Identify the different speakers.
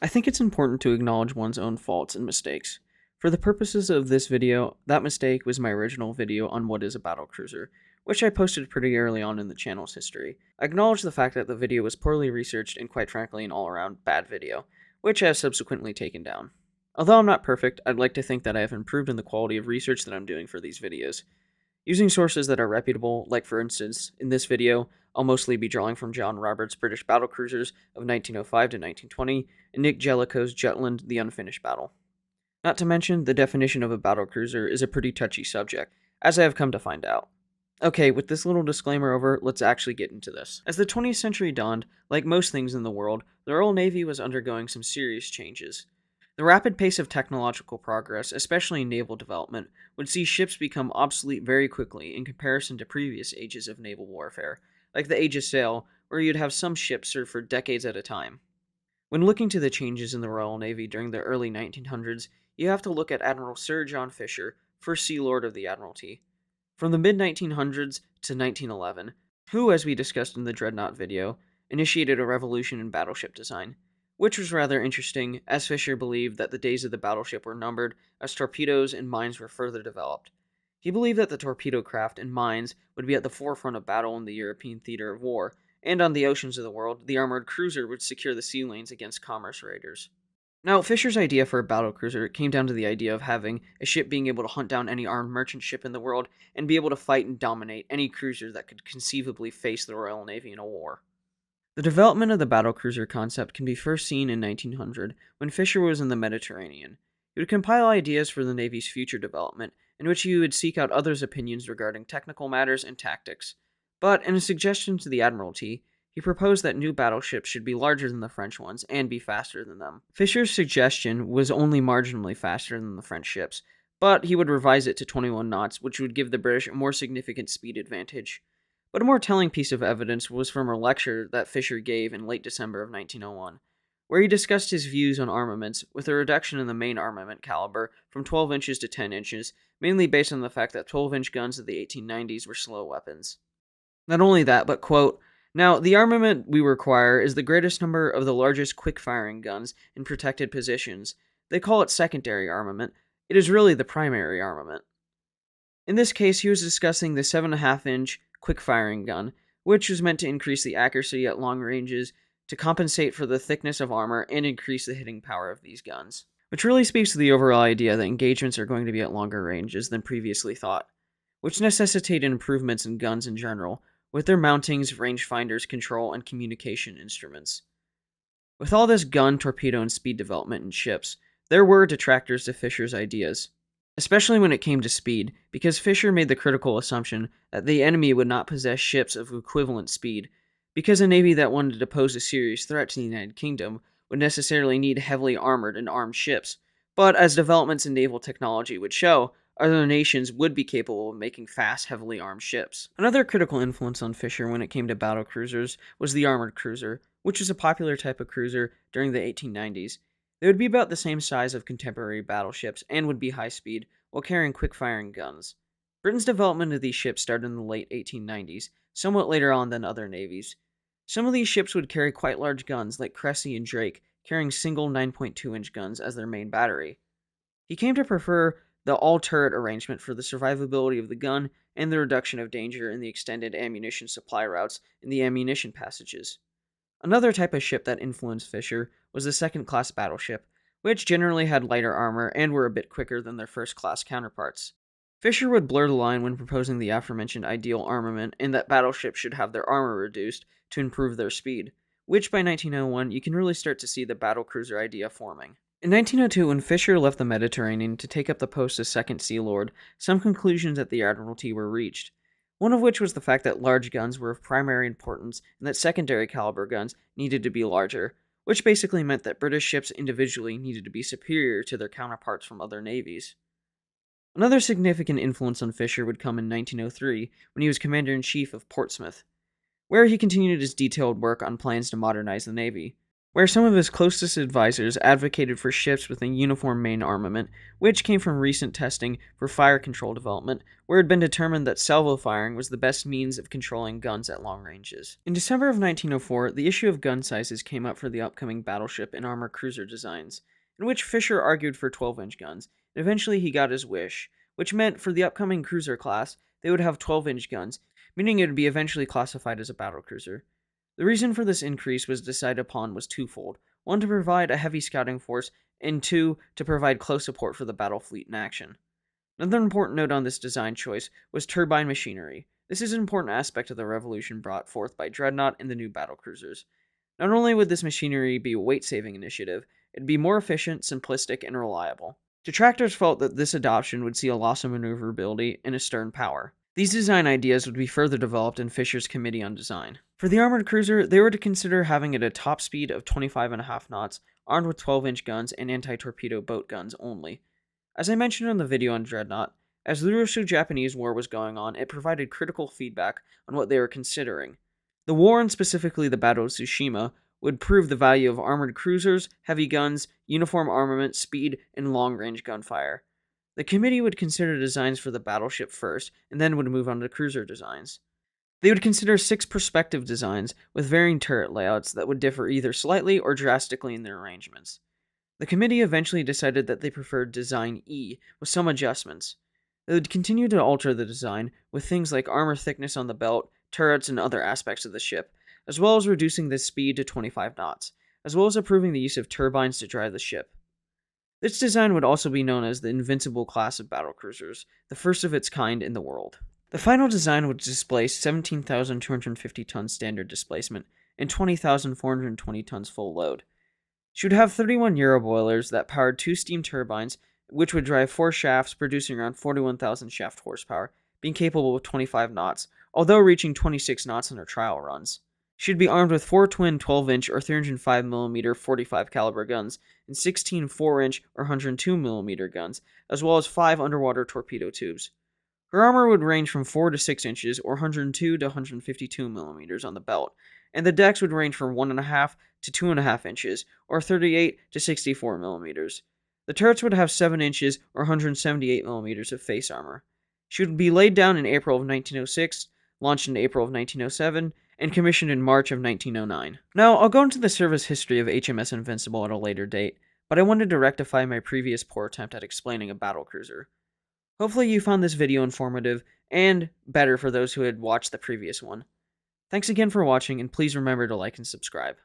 Speaker 1: I think it's important to acknowledge one's own faults and mistakes. For the purposes of this video, that mistake was my original video on what is a battlecruiser, which I posted pretty early on in the channel's history. I acknowledge the fact that the video was poorly researched and quite frankly an all-around bad video, which I have subsequently taken down. Although I'm not perfect, I'd like to think that I have improved in the quality of research that I'm doing for these videos. Using sources that are reputable, like for instance, in this video, I'll mostly be drawing from John Roberts' British battlecruisers of 1905 to 1920, and Nick Jellicoe's Jutland, The Unfinished Battle. Not to mention, the definition of a battlecruiser is a pretty touchy subject, as I have come to find out. Okay, with this little disclaimer over, let's actually get into this. As the 20th century dawned, like most things in the world, the Royal Navy was undergoing some serious changes. The rapid pace of technological progress, especially in naval development, would see ships become obsolete very quickly in comparison to previous ages of naval warfare, like the Age of Sail, where you'd have some ships serve for decades at a time. When looking to the changes in the Royal Navy during the early 1900s, you have to look at Admiral Sir John Fisher, first Sea Lord of the Admiralty. From the mid-1900s to 1911, who, as we discussed in the Dreadnought video, initiated a revolution in battleship design, which was rather interesting, as Fisher believed that the days of the battleship were numbered as torpedoes and mines were further developed. He believed that the torpedo craft and mines would be at the forefront of battle in the European theater of war, and on the oceans of the world, the armored cruiser would secure the sea lanes against commerce raiders. Now, Fisher's idea for a battlecruiser came down to the idea of having a ship being able to hunt down any armed merchant ship in the world and be able to fight and dominate any cruiser that could conceivably face the Royal Navy in a war. The development of the battlecruiser concept can be first seen in 1900, when Fisher was in the Mediterranean. He would compile ideas for the Navy's future development, in which he would seek out others' opinions regarding technical matters and tactics. But, in a suggestion to the Admiralty, he proposed that new battleships should be larger than the French ones and be faster than them. Fisher's suggestion was only marginally faster than the French ships, but he would revise it to 21 knots, which would give the British a more significant speed advantage. But a more telling piece of evidence was from a lecture that Fisher gave in late December of 1901, where he discussed his views on armaments with a reduction in the main armament caliber from 12 inches to 10 inches, mainly based on the fact that 12-inch guns of the 1890s were slow weapons. Not only that, but, quote, "Now, the armament we require is the greatest number of the largest quick-firing guns in protected positions. They call it secondary armament. It is really the primary armament." In this case, he was discussing the 7.5-inch quick-firing gun, which was meant to increase the accuracy at long ranges to compensate for the thickness of armor and increase the hitting power of these guns. Which really speaks to the overall idea that engagements are going to be at longer ranges than previously thought, which necessitated improvements in guns in general, with their mountings, rangefinders, control, and communication instruments. With all this gun, torpedo, and speed development in ships, there were detractors to Fisher's ideas, especially when it came to speed, because Fisher made the critical assumption that the enemy would not possess ships of equivalent speed, because a navy that wanted to pose a serious threat to the United Kingdom would necessarily need heavily armored and armed ships, but as developments in naval technology would show, other nations would be capable of making fast, heavily armed ships. Another critical influence on Fisher when it came to battlecruisers was the armored cruiser, which was a popular type of cruiser during the 1890s. They would be about the same size of contemporary battleships and would be high speed, while carrying quick-firing guns. Britain's development of these ships started in the late 1890s, somewhat later on than other navies. Some of these ships would carry quite large guns, like Cressy and Drake, carrying single 9.2-inch guns as their main battery. He came to prefer the all-turret arrangement for the survivability of the gun and the reduction of danger in the extended ammunition supply routes in the ammunition passages. Another type of ship that influenced Fisher was the second-class battleship, which generally had lighter armor and were a bit quicker than their first-class counterparts. Fisher would blur the line when proposing the aforementioned ideal armament in that battleships should have their armor reduced to improve their speed, which by 1901 you can really start to see the battlecruiser idea forming. In 1902, when Fisher left the Mediterranean to take up the post as Second Sea Lord, some conclusions at the Admiralty were reached, one of which was the fact that large guns were of primary importance and that secondary caliber guns needed to be larger, which basically meant that British ships individually needed to be superior to their counterparts from other navies. Another significant influence on Fisher would come in 1903, when he was Commander-in-Chief of Portsmouth, where he continued his detailed work on plans to modernize the Navy. where some of his closest advisors advocated for ships with a uniform main armament, which came from recent testing for fire control development, where it had been determined that salvo firing was the best means of controlling guns at long ranges. In December of 1904, the issue of gun sizes came up for the upcoming battleship and armor cruiser designs, in which Fisher argued for 12-inch guns, and eventually he got his wish, which meant for the upcoming cruiser class, they would have 12-inch guns, meaning it would be eventually classified as a battlecruiser. The reason for this increase was decided upon was twofold: one, to provide a heavy scouting force, and two, to provide close support for the battle fleet in action. Another important note on this design choice was turbine machinery. This is an important aspect of the revolution brought forth by Dreadnought and the new battlecruisers. Not only would this machinery be a weight-saving initiative, it'd be more efficient, simplistic, and reliable. Detractors felt that this adoption would see a loss of maneuverability and a stern power. These design ideas would be further developed in Fisher's Committee on Design. For the armored cruiser, they were to consider having it a top speed of 25.5 knots, armed with 12-inch guns and anti-torpedo boat guns only. As I mentioned in the video on Dreadnought, as the Russo-Japanese War was going on, it provided critical feedback on what they were considering. The war, and specifically the Battle of Tsushima, would prove the value of armored cruisers, heavy guns, uniform armament, speed, and long-range gunfire. The committee would consider designs for the battleship first, and then would move on to cruiser designs. They would consider 6 perspective designs with varying turret layouts that would differ either slightly or drastically in their arrangements. The committee eventually decided that they preferred Design E, with some adjustments. They would continue to alter the design, with things like armor thickness on the belt, turrets, and other aspects of the ship, as well as reducing the speed to 25 knots, as well as approving the use of turbines to drive the ship. This design would also be known as the Invincible class of battlecruisers, the first of its kind in the world. The final design would display 17,250 tons standard displacement and 20,420 tons full load. She would have 31 Euro boilers that powered 2 steam turbines, which would drive 4 shafts, producing around 41,000 shaft horsepower, being capable of 25 knots, although reaching 26 knots in her trial runs. She'd be armed with 4 twin 12-inch or 305mm 45 caliber guns and 16 4-inch or 102mm guns, as well as 5 underwater torpedo tubes. Her armor would range from 4 to 6 inches or 102 to 152mm on the belt, and the decks would range from 1.5 to 2.5 inches or 38 to 64mm. The turrets would have 7 inches or 178mm of face armor. She would be laid down in April of 1906, launched in April of 1907, and commissioned in March of 1909. Now, I'll go into the service history of HMS Invincible at a later date, but I wanted to rectify my previous poor attempt at explaining a battlecruiser. Hopefully you found this video informative and better for those who had watched the previous one. Thanks again for watching, and please remember to like and subscribe.